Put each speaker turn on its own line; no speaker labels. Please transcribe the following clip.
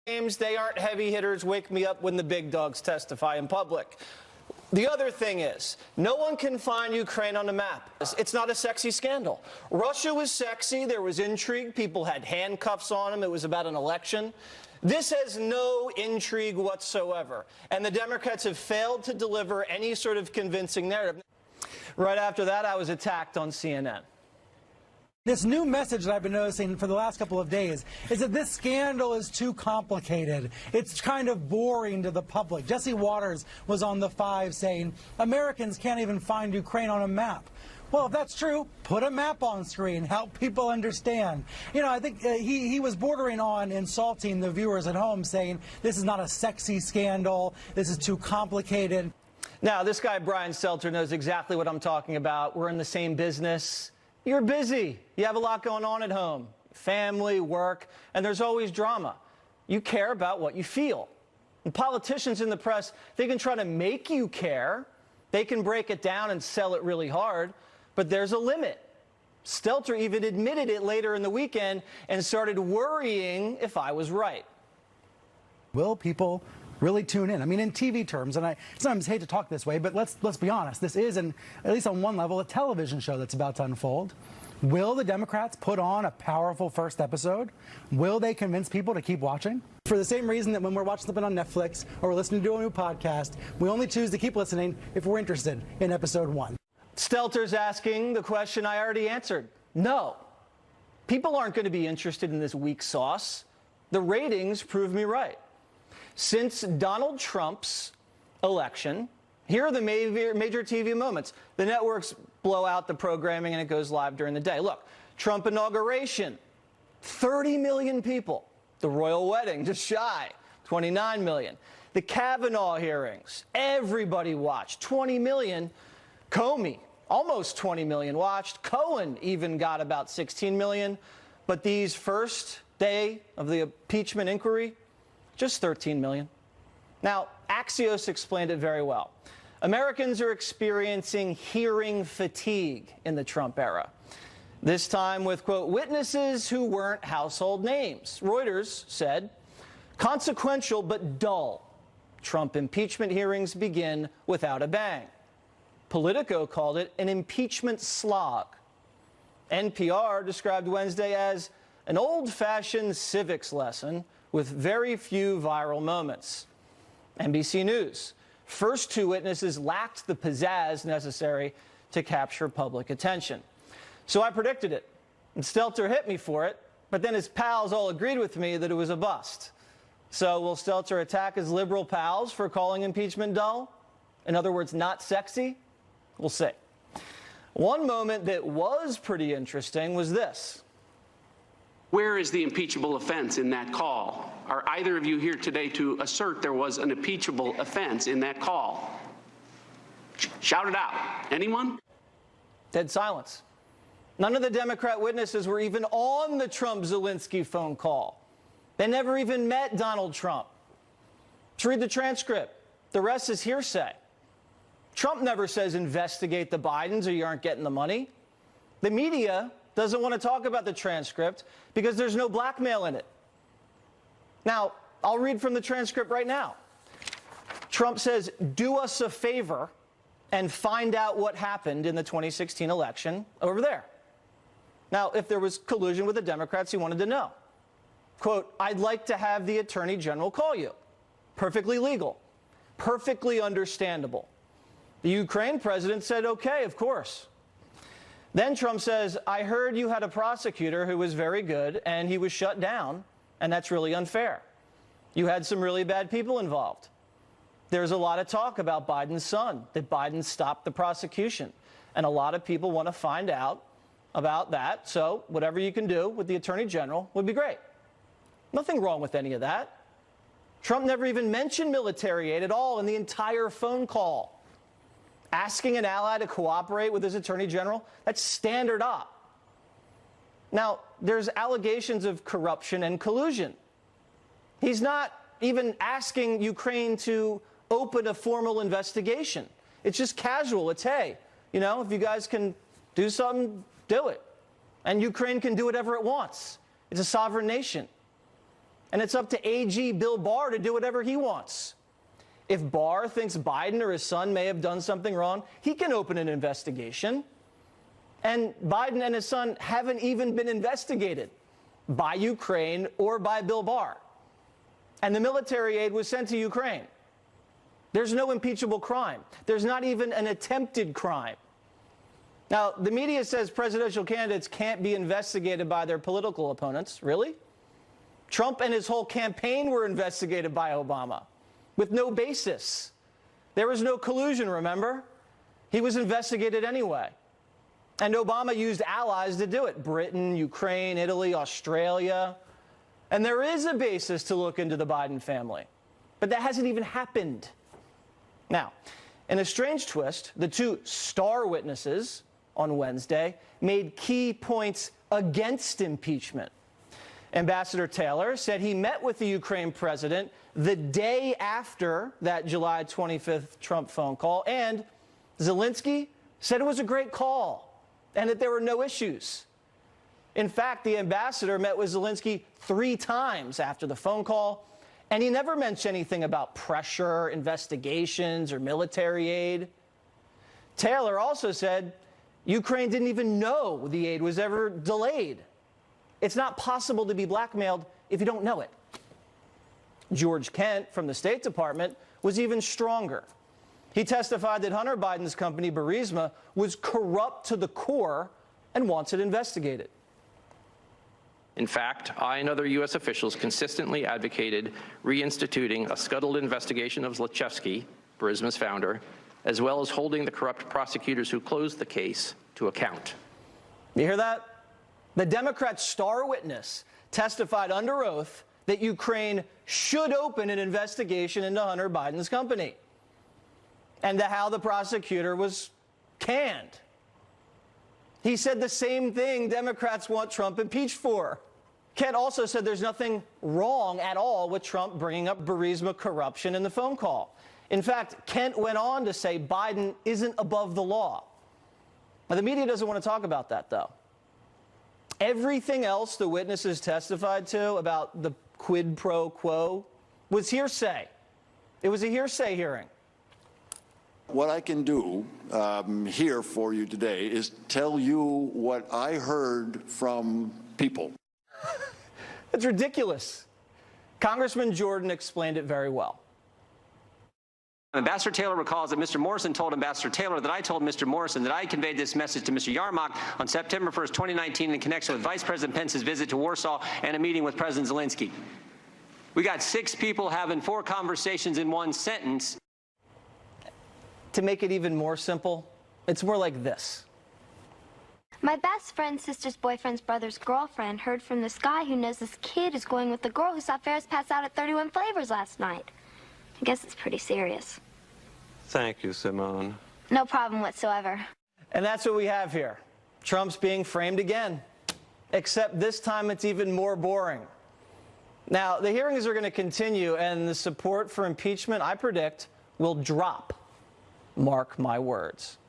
games, they aren't heavy hitters. Wake me up when the big dogs testify in public. The other thing is, no one can find Ukraine on the map. It's not a sexy scandal. Russia was sexy. There was intrigue. People had handcuffs on them. It was about an election. This has no intrigue whatsoever. And the Democrats have failed to deliver any sort of convincing narrative. Right after that, I was attacked on CNN.
This new message that I've been noticing for the last couple of days is that this scandal is too complicated. It's kind of boring to the public. Jesse Waters was on The Five saying Americans can't even find Ukraine on a map. Well, if that's true, put a map on screen, help people understand. You know, I think he was bordering on insulting the viewers at home, saying this is not a sexy scandal, this is too complicated.
Now, this guy, Brian Stelter, knows exactly what I'm talking about. We're in the same business. You're busy. You have a lot going on at home, family, work, and there's always drama. You care about what you feel. And politicians in the press, they can try to make you care. They can break it down and sell it really hard, but there's a limit. Stelter even admitted it later in the weekend and started worrying if I was right.
Will people really tune in? I mean, in TV terms, and I sometimes hate to talk this way, but let's be honest. This is, at least on one level, a television show that's about to unfold. Will the Democrats put on a powerful first episode? Will they convince people to keep watching? For the same reason that when we're watching something on Netflix or we're listening to a new podcast, we only choose to keep listening if we're interested in episode 1.
Stelter's asking the question I already answered. No. People aren't going to be interested in this weak sauce. The ratings prove me right. Since Donald Trump's election, here are the major TV moments. The networks blow out the programming and it goes live during the day. Look, Trump inauguration, 30 million people. The royal wedding, just shy, 29 million. The Kavanaugh hearings, everybody watched, 20 million. Comey, almost 20 million watched. Cohen even got about 16 million. But these first day of the impeachment inquiry, just 13 million. Now, Axios explained it very well. Americans are experiencing hearing fatigue in the Trump era. This time with, quote, witnesses who weren't household names. Reuters said, consequential but dull. Trump impeachment hearings begin without a bang. Politico called it an impeachment slog. NPR described Wednesday as an old-fashioned civics lesson with very few viral moments. NBC News, first two witnesses lacked the pizzazz necessary to capture public attention. So I predicted it, and Stelter hit me for it, but then his pals all agreed with me that it was a bust. So will Stelter attack his liberal pals for calling impeachment dull? In other words, not sexy? We'll see. One moment that was pretty interesting was this.
Where is the impeachable offense in that call? Are either of you here today to assert there was an impeachable offense in that call? Shout it out. Anyone?
Dead silence. None of the Democrat witnesses were even on the Trump-Zelensky phone call. They never even met Donald Trump. Let's read the transcript. The rest is hearsay. Trump never says investigate the Bidens or you aren't getting the money. The media doesn't want to talk about the transcript because there's no blackmail in it. Now, I'll read from the transcript right now. Trump says, do us a favor and find out what happened in the 2016 election over there. Now, if there was collusion with the Democrats, he wanted to know. Quote, I'd like to have the Attorney General call you. Perfectly legal. Perfectly understandable. The Ukraine president said, okay, of course. Then Trump says, I heard you had a prosecutor who was very good and he was shut down, and that's really unfair. You had some really bad people involved. There's a lot of talk about Biden's son, that Biden stopped the prosecution, and a lot of people want to find out about that, so whatever you can do with the Attorney General would be great. Nothing wrong with any of that. Trump never even mentioned military aid at all in the entire phone call. Asking an ally to cooperate with his Attorney General, that's standard op. Now, there's allegations of corruption and collusion. He's not even asking Ukraine to open a formal investigation. It's just casual. It's, hey, you know, if you guys can do something, do it. And Ukraine can do whatever it wants. It's a sovereign nation. and it's up to AG Bill Barr to do whatever he wants. If Barr thinks Biden or his son may have done something wrong, he can open an investigation. And Biden and his son haven't even been investigated by Ukraine or by Bill Barr. And the military aid was sent to Ukraine. There's no impeachable crime. There's not even an attempted crime. Now, the media says presidential candidates can't be investigated by their political opponents. Really? Trump and his whole campaign were investigated by Obama with no basis. There was no collusion, remember? He was investigated anyway. And Obama used allies to do it. Britain, Ukraine, Italy, Australia. And there is a basis to look into the Biden family. But that hasn't even happened. Now, in a strange twist, the two star witnesses on Wednesday made key points against impeachment. Ambassador Taylor said he met with the Ukraine president the day after that July 25th Trump phone call, and Zelensky said it was a great call and that there were no issues. In fact, the ambassador met with Zelensky 3 times after the phone call, and he never mentioned anything about pressure, investigations, or military aid. Taylor also said Ukraine didn't even know the aid was ever delayed. It's not possible to be blackmailed if you don't know it. George Kent from the State Department was even stronger. He testified that Hunter Biden's company, Burisma, was corrupt to the core and wants it investigated.
In fact, I and other U.S. officials consistently advocated reinstituting a scuttled investigation of Zlochevsky, Burisma's founder, as well as holding the corrupt prosecutors who closed the case to account.
You hear that? The Democrat star witness testified under oath that Ukraine should open an investigation into Hunter Biden's company and to how the prosecutor was canned. He said the same thing Democrats want Trump impeached for. Kent also said there's nothing wrong at all with Trump bringing up Burisma corruption in the phone call. In fact, Kent went on to say Biden isn't above the law. Now, the media doesn't want to talk about that, though. Everything else the witnesses testified to about the quid pro quo was hearsay. It was a hearsay hearing.
What I can do here for you today is tell you what I heard from people.
It's ridiculous. Congressman Jordan explained it very well.
Ambassador Taylor recalls that Mr. Morrison told Ambassador Taylor that I told Mr. Morrison that I conveyed this message to Mr. Yarmouk on September 1st, 2019 in connection with Vice President Pence's visit to Warsaw and a meeting with President Zelensky. We got 6 people having 4 conversations in one sentence.
To make it even more simple, it's more like this.
My best friend's sister's boyfriend's brother's girlfriend heard from this guy who knows this kid is going with the girl who saw Ferris pass out at 31 Flavors last night. I guess it's pretty serious.
Thank you, Simone.
No problem whatsoever.
And that's what we have here. Trump's being framed again, except this time it's even more boring. Now, the hearings are going to continue, and the support for impeachment, I predict, will drop. Mark my words.